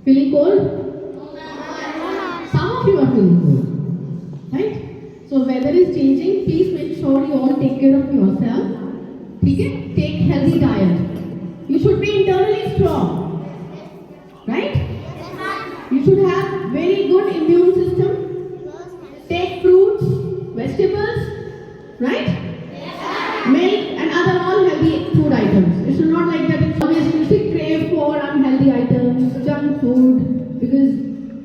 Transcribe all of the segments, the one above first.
Feeling cold? Some of you are feeling cold, right? So weather is changing. Please make sure you all take care of yourself. Okay? Take healthy diet. You should be internally strong, right? You should have very good immune system. Take fruits, vegetables, right? Milk and other all healthy food items. It should not like that it's always you should crave for unhealthy items, junk food, because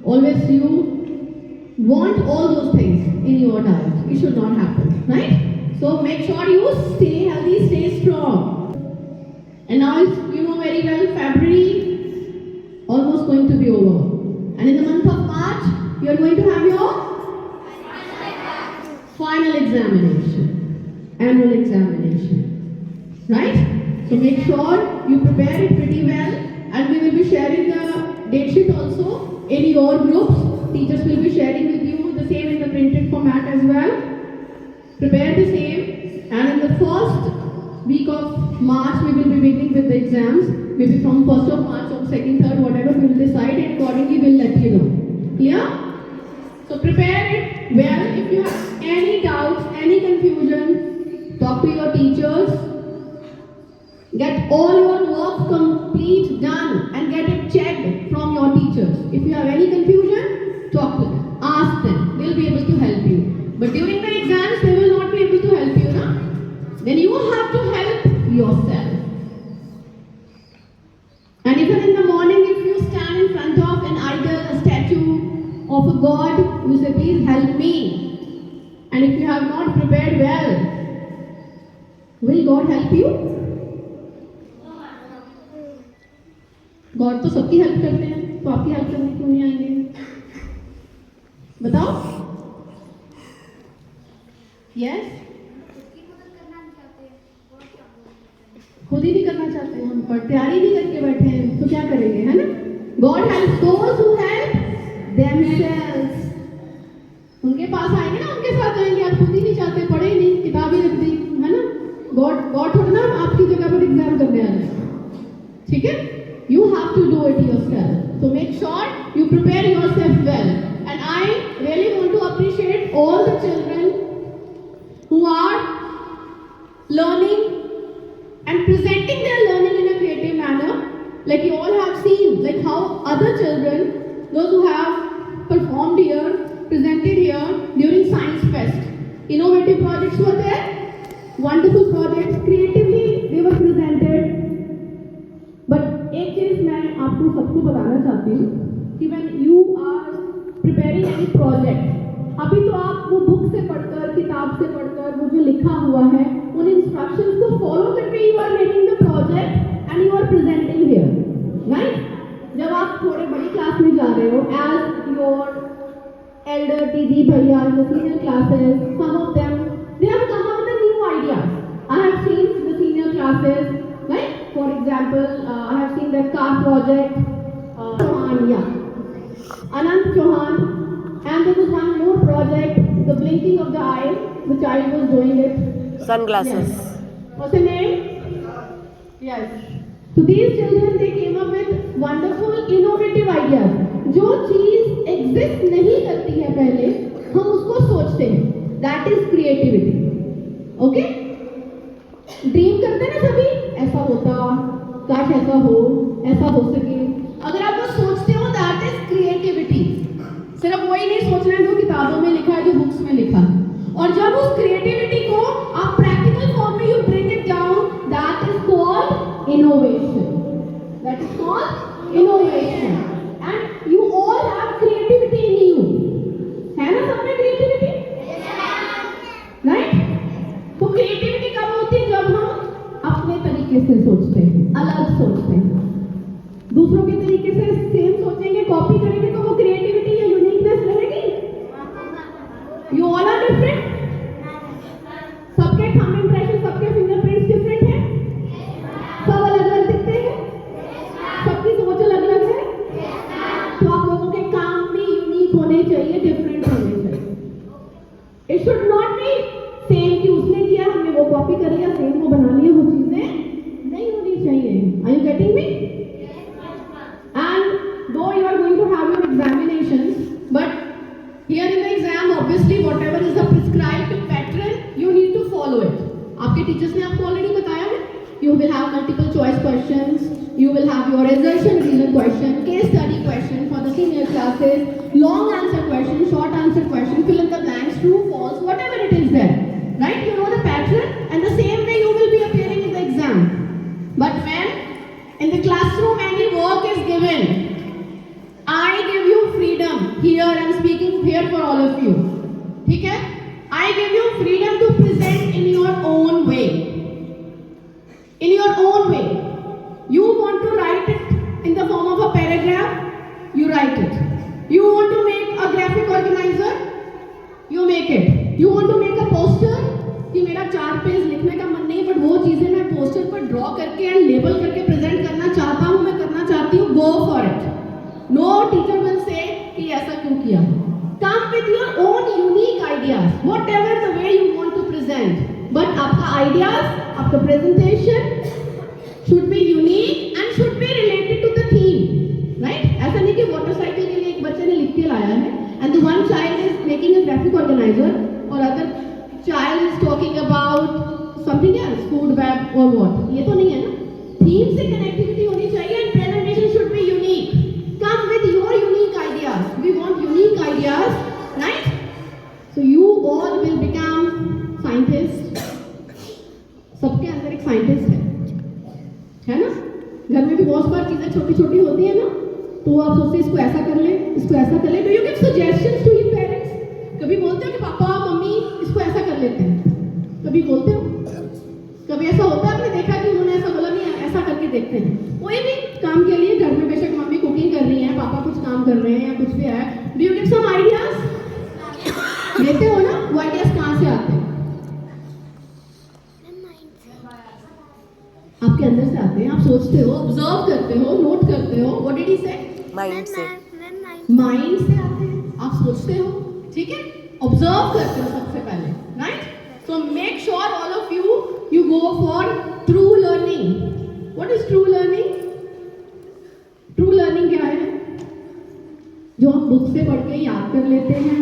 always you want all those things in your diet. It should not happen, right? So make sure you stay healthy, stay strong. And now you know very well February almost going to be over. And in the month of March, you are going to have your final examination, annual examination, right? So make sure you prepare it pretty well, and we will be sharing the date sheet also in your groups. Teachers will be sharing with you the same in the printed format as well. Prepare the same, and in the first week of March, we will be beginning with the exams. Maybe from 1st of March or 2nd, 3rd, whatever we will decide, and accordingly we will let you know. Clear? So prepare it well. If you have any doubts, any confusion, talk to your teachers. Get all your work complete, done, and get it checked from your teachers. If you have any confusion, talk to them. Ask them. They will be able to help you. But during the exams, they will not be able to help you, na? Then you have to help yourself. And even in the morning, if you stand in front of an idol, a statue of a god, you say, please help me. And if you have not prepared well, will God help you? God तो सबकी help करते हैं, तो आपकी help करने क्यों नहीं आएंगे? बताओ? Yes? खुद ही नहीं करना चाहते हम, पर तैयारी नहीं करके बैठे हैं, तो क्या करेंगे, है ना? God helps those who help themselves. उनके पास आएंगे ना, उनके साथ जाएंगे. आप खुद ही नहीं चाहते, पढ़े ही नहीं, किताब ही रख दी, है ना? God थोड़ा ना आपकी जगह पर एग्जाम करने आ जाए. ठीक है? You have to do it yourself. So make sure you prepare yourself well. And I really want to appreciate all the children who are learning and presenting their learning in a creative manner. Like you all have seen, like how other children, those who have performed here, presented here during Science Fest. Innovative projects were there, wonderful projects, creatively they were presented. But एक चीज मैं आपको सबको बताना चाहती हूँ कि when you are preparing any project, अभी तो आप वो बुक से पढ़कर, किताब से पढ़कर, वो जो लिखा हुआ है, उन इंस्ट्रक्शंस को फॉलो करके you are making the project and you are presenting here, right? जब आप थोड़े बड़ी क्लास में जा रहे हो, as your elder TG भैया in the senior classes, some of them they have come up with a new ideas. I have seen the senior classes, right? For example, I have seen the car project, Chauhan, yeah, Anand Chauhan, and there was one more project, the blinking of the eye. The child was doing it. Sunglasses. Yes. What's the name? Yes. So these children, they came up with wonderful, innovative ideas. जो चीज exist नहीं करती है पहले, हम उसको सोचते हैं. That is creativity. Okay? Dream करते हैं ना सभी, ऐसा होता, काश ऐसा हो सके. अगर आप वो सोचते हो, दैट इज क्रिएटिविटी. सिर्फ वही नहीं सोचना है जो किताबों में लिखा है, जो बुक्स में लिखा है. और जब उस क्रिएटिविटी को आप प्रैक्टिकल फॉर्म में you bring it down, that is called innovation. That is called innovation. And you all have creativity in you. है ना सब में क्रिएटिविटी? राइट? तो क्रिएटिविटी कब होती है? जब हम अपने तरीके से सोचते हैं, अलग सोचते हैं. दूसरों के तरीके से सेम सोचेंगे, कॉपी करेंगे, तो वो क्रिएटिविटी या यूनिकनेस रहेगी? You all are different. सबके थंब इम्प्रेशन, सबके फिंगरप्रिंट्स डिफरेंट हैं. सब अलग अलग दिखते हैं. सबकी सोच अलग अलग है. तो आप लोगों के काम भी यूनिक होने चाहिए, डिफरेंट होने चाहिए. It should not be same कि उसने किया, हमने वो कॉपी कर लिया, सेम वो बना लिया. वो चीजें नहीं होनी चाहिए. Are you getting me? And though you are You will have multiple choice questions. You will have your assertion reason question, case study question for the senior classes, long answer question, short answer question, fill in the blanks, true, false, whatever it is there. Right? You know the pattern, and the same way you will be appearing in the exam. But when in the classroom any work is given, I give you freedom. Here I am speaking here for all of you. Okay? I give you freedom to present in your own way. In your own way. You want to write it in the form of a paragraph, you write it. You want to make a graphic organizer, you make it. You want to make a poster, कि मेरा 4 page लिखने का मन नहीं, but वो चीजें मैं poster पर ड्रॉ करके एंड लेबल करके प्रेजेंट करना चाहता हूँ, मैं करना चाहती हूँ, go for it. No teacher will say कि ऐसा क्यों किया. Come with your own unique ideas, whatever the way you want to present. But आपका ideas, आपका presentation should be unique and should be related to the theme, right? ऐसा नहीं कि motorcycle के लिए एक बच्चे ने लिख के लाया है and the one child is making a graphic organizer or other child is talking about something else, food web or what. ये तो नहीं है ना. Theme से connectivity होनी चाहिए and presentation should be unique. Come with your unique ideas. We want unique ideas, right? So you all will become scientists. सबके अंदर एक scientist है ना? घर में भी बहुत सारी चीजें छोटी छोटी होती है ना, तो आप सोचते इसको ऐसा कर ले, इसको ऐसा कर ले. Do you give suggestions to your parents? कभी बोलते हो कि पापा मम्मी इसको ऐसा कर लेते हैं? कभी बोलते हो? कभी ऐसा होता है आपने देखा कि उन्होंने ऐसा बोला नहीं ऐसा करके देखते हैं? कोई भी काम के लिए घर में बेशक मम्मी कुकिंग कर रही है, पापा कुछ काम कर रहे हैं या कुछ भी है, do you give some ideas? देते हो ना? वो आइडियाज कहाँ से आते हैं? आपके अंदर से आते हैं. आप सोचते हो, ऑब्जर्व करते हो, नोट करते हो. व्हाट डिड ही से? माइंड से. माइंड से आते हैं. आप सोचते हो, ठीक है, ऑब्जर्व करते हो सबसे पहले, right? So make sure all of you go for true learning. What is true learning? True learning क्या है? जो हम बुक से पढ़ के याद कर लेते हैं,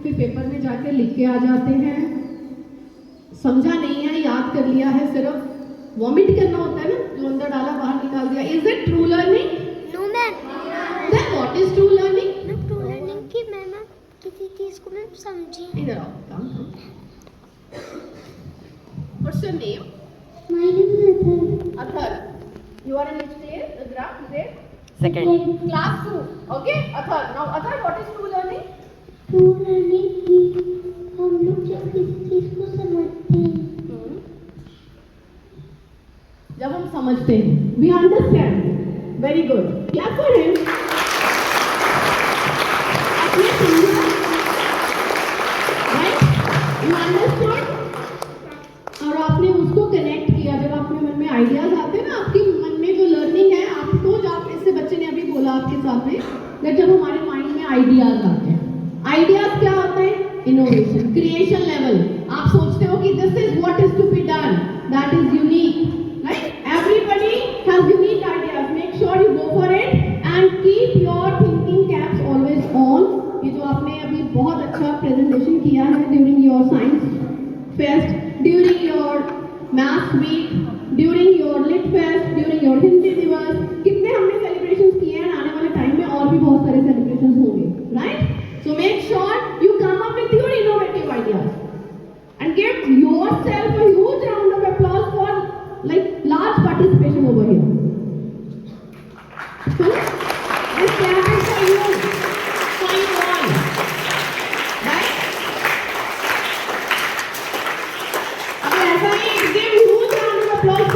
फिर पेपर में जाकर लिख के आ जाते हैं. समझा नहीं है, याद कर लिया है, सिर्फ वॉमिट करना होता है ना, जो अंदर डाला बाहर निकाल दिया. Is it true learning? No ma'am. Then what is true learning? True learning कि मैम किसी चीज को मैं समझी. इधर आओ. काम. What's your name? My name is अथर. You are in which grade? Second. Class 2. Okay, Athar. Now Athar, what is true learning? True learning कि हम लोग जब किसी चीज को समझते हैं, जब हम समझते हैं, we understand. Very good. Clap for him. आपने समझा, right? You understood? और आपने उसको कनेक्ट किया. जब आपके मन में आइडियाज आते हैं ना, आपके मन में जो लर्निंग है, आपको जब इससे बच्चे ने अभी बोला आपके साथ में, जब हमारे माइंड में आइडियाज आते हैं. आइडियाज क्या होते हैं? Innovation, creation level. आप सोचते हो कि this is what is to be done, that is unique. Right? Everybody has unique ideas. Make sure you go for it and keep your thinking caps always on. ये जो आपने अभी बहुत अच्छा presentation किया है during your science fest, during your math week, during your lit fest, during your Hindi दिवस, कितने हमने celebrations किए हैं. आने वाले time में और भी बहुत सारे celebrations होंगे, right? So make sure you come up with your innovative ideas and give yourself a huge round of applause for like large participation over here. So, this clap is for you all. Right? अब ऐसा ही give huge round of applause